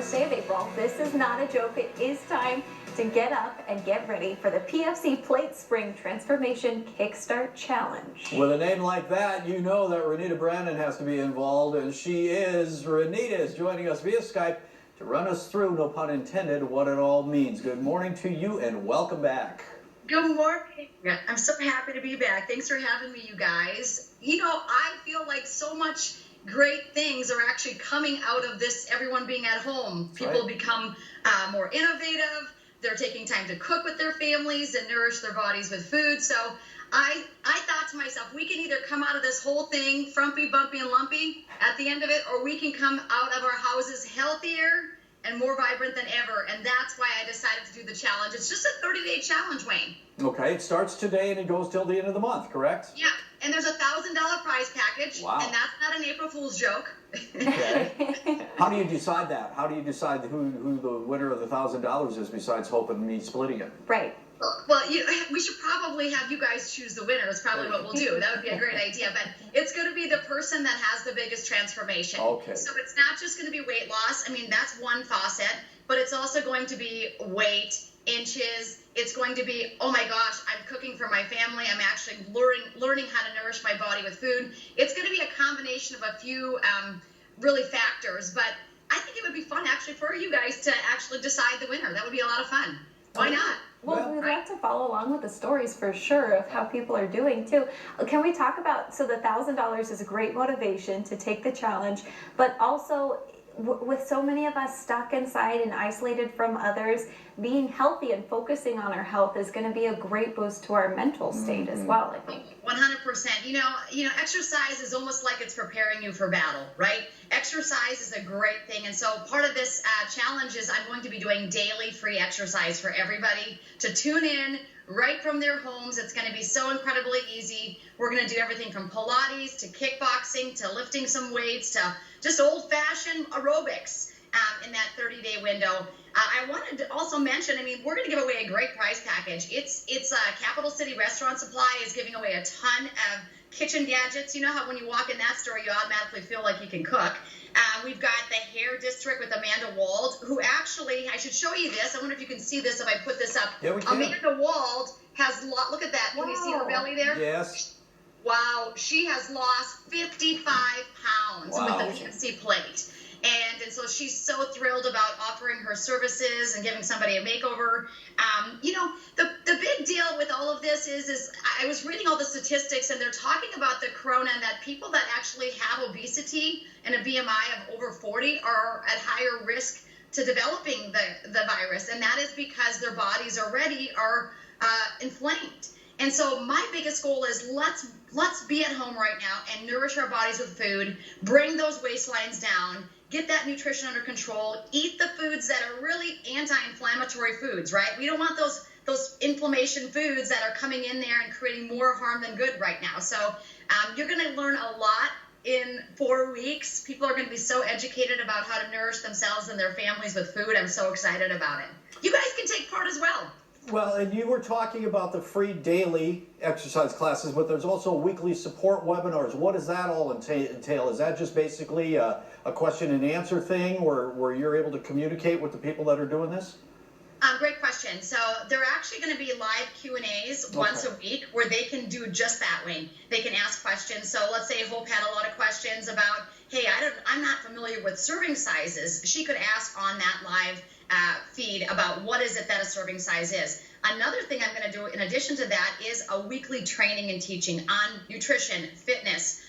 first day of April. This is not a joke. It is time to get up and get ready for the PFC Plate Spring Transformation Kickstart Challenge. With a name like that, you know that Renita Brandon has to be involved, and she is. Renita is joining us via Skype to run us through, no pun intended, what it all means. Good morning to you and welcome back. Good morning. I'm so happy to be back. Thanks for having me, you guys. You know, I feel like so much great things are actually coming out of this, everyone being at home. People become more innovative. They're taking time to cook with their families and nourish their bodies with food. So I thought to myself, we can either come out of this whole thing frumpy, bumpy, and lumpy at the end of it, or we can come out of our houses healthier and more vibrant than ever. And that's why I decided to do the challenge. It's just a 30-day challenge, Wayne. Okay, it starts today and it goes till the end of the month, correct? Yeah, and there's a $1,000 prize package. Wow. And that's not an April Fool's joke. Okay. How do you decide that? How do you decide who the winner of the $1,000 is besides Hope and me splitting it? Right. Well, we should probably have you guys choose the winner. Is probably what we'll do. That would be a great idea. But it's going to be the person that has the biggest transformation. Okay. So it's not just going to be weight loss. I mean, that's one faucet. But it's also going to be weight, inches. It's going to be, oh my gosh, I'm cooking for my family. I'm actually learning how to nourish my body with food. It's going to be a combination of a few really factors. But I think it would be fun actually for you guys to actually decide the winner. That would be a lot of fun. Why not? Well, we'd love to follow along with the stories for sure of how people are doing too. Can we talk about, so the $1,000 is a great motivation to take the challenge, but also with so many of us stuck inside and isolated from others, being healthy and focusing on our health is going to be a great boost to our mental state as well, I think. 100%. You know, exercise is almost like it's preparing you for battle, right? Exercise is a great thing. And so part of this challenge is I'm going to be doing daily free exercise for everybody to tune in right from their homes. It's going to be so incredibly easy. We're going to do everything from Pilates to kickboxing to lifting some weights to just old-fashioned aerobics in that 30-day window. I wanted to also mention, I mean, we're going to give away a great prize package. It's Capital City Restaurant Supply is giving away a ton of kitchen gadgets. You know how when you walk in that store, you automatically feel like you can cook. We've got the Hair District with Amanda Wald, who actually, I should show you this. I wonder if you can see this if I put this up. Yeah, we can. Amanda Wald has, look at that. Can you see her belly there? Yes. Wow, she has lost 55 pounds Wow. with the PFC Plate. And so she's so thrilled about offering her services and giving somebody a makeover. You know, the big deal with all of this is I was reading all the statistics, and they're talking about the corona and that people that actually have obesity and a BMI of over 40 are at higher risk to developing the virus. And that is because their bodies already are inflamed. And so my biggest goal is let's be at home right now and nourish our bodies with food, bring those waistlines down, get that nutrition under control, eat the foods that are really anti-inflammatory foods, right? We don't want those inflammation foods that are coming in there and creating more harm than good right now. So you're going to learn a lot in 4 weeks. People are going to be so educated about how to nourish themselves and their families with food. I'm so excited about it. You guys can take part as well. Well, and you were talking about the free daily exercise classes, but there's also weekly support webinars. What does that all entail? Is that just basically a question and answer thing where you're able to communicate with the people that are doing this? Great question. So they're actually going to be live Q&As once a week where they can do just that way. They can ask questions. So let's say Hope had a lot of questions about, hey, I'm not familiar with serving sizes. She could ask on that live feed about what is it that a serving size is. Another thing I'm going to do in addition to that is a weekly training and teaching on nutrition, fitness,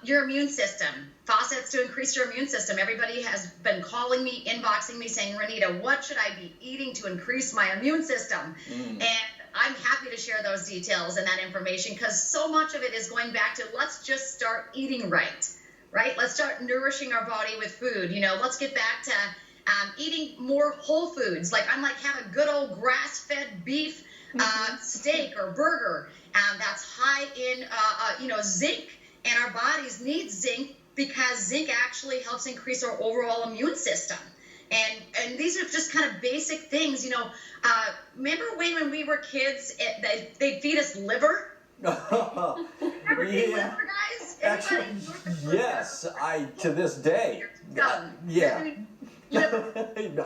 your immune system, faucets to increase your immune system. Everybody has been calling me, inboxing me saying, Renita, what should I be eating to increase my immune system? And I'm happy to share those details and that information because so much of it is going back to let's just start eating right? Let's start nourishing our body with food. You know, let's get back to eating more whole foods. Like I'm have a good old grass-fed beef steak or burger that's high in zinc, and our bodies need zinc because zinc actually helps increase our overall immune system. And these are just kind of basic things. You know, remember when we were kids, they'd feed us liver? Ever eat liver, guys? Actually, yes, to this day. Yeah. liver.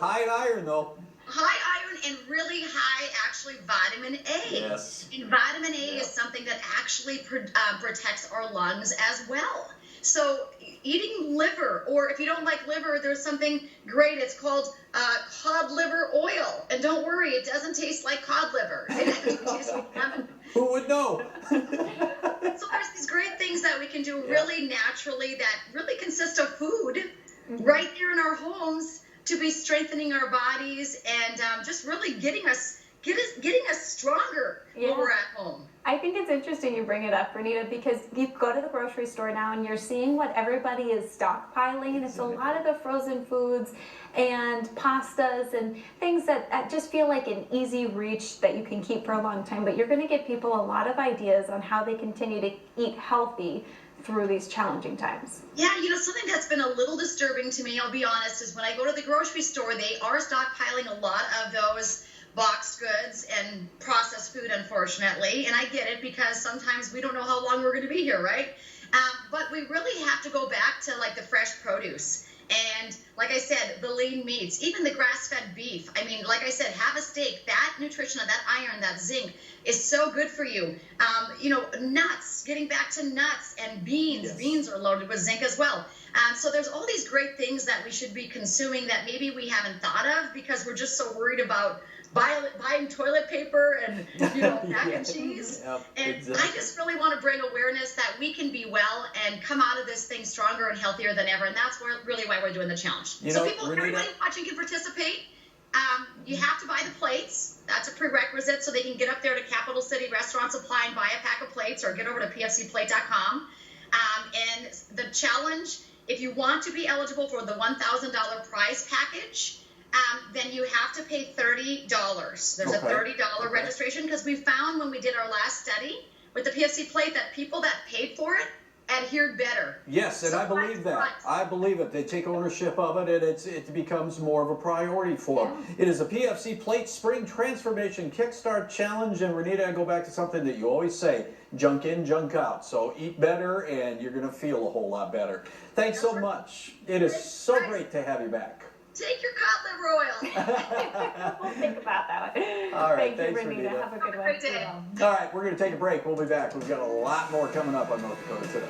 High in iron though. High iron and really high, actually, vitamin A. Yes. And vitamin A is something that actually protects our lungs as well. So eating liver, or if you don't like liver, there's something great. It's called cod liver oil. And don't worry, it doesn't taste like cod liver. It actually tastes like lemon. Who would know? So there's these great things that we can do really naturally that really consist of food right there in our homes to be strengthening our bodies and just really getting us stronger when we're at home. I think it's interesting you bring it up, Renita, because you go to the grocery store now and you're seeing what everybody is stockpiling. It's a lot of the frozen foods and pastas and things that just feel like an easy reach that you can keep for a long time. But you're going to give people a lot of ideas on how they continue to eat healthy through these challenging times. Yeah, something that's been a little disturbing to me, I'll be honest, is when I go to the grocery store, they are stockpiling a lot of those boxed goods and processed food, unfortunately. And I get it because sometimes we don't know how long we're going to be here, right? But we really have to go back to like the fresh produce. And like I said, the lean meats, even the grass-fed beef. I mean, like I said, have a steak. That nutrition, that iron, that zinc is so good for you. Nuts, getting back to nuts and beans. Yes. Beans are loaded with zinc as well. So there's all these great things that we should be consuming that maybe we haven't thought of because we're just so worried about buying toilet paper and mac and cheese. Yep, and exactly. I just really want to bring awareness that we can be well and come out of this thing stronger and healthier than ever. And that's really why we're doing the challenge. Everybody watching can participate. You have to buy the plates. That's a prerequisite, so they can get up there to Capital City Restaurant Supply and buy a pack of plates, or get over to pfcplate.com. And the challenge, if you want to be eligible for the $1,000 prize package, then you have to pay $30. There's a $30 registration, because we found when we did our last study with the PFC Plate that people that paid for it adhered better. Yes, and So I believe that. I believe it. They take ownership of it, and it becomes more of a priority for them. It is a PFC Plate Spring Transformation Kickstart Challenge, and Renita, I go back to something that you always say, junk in, junk out. So eat better, and you're going to feel a whole lot better. Thanks so much. It is so great to have you back. Take your cod liver oil. We'll think about that one. All right, Thank you, thanks, Renita. Renita. Have a good Have a one. great day. All right, we're going to take a break. We'll be back. We've got a lot more coming up on North Dakota Today.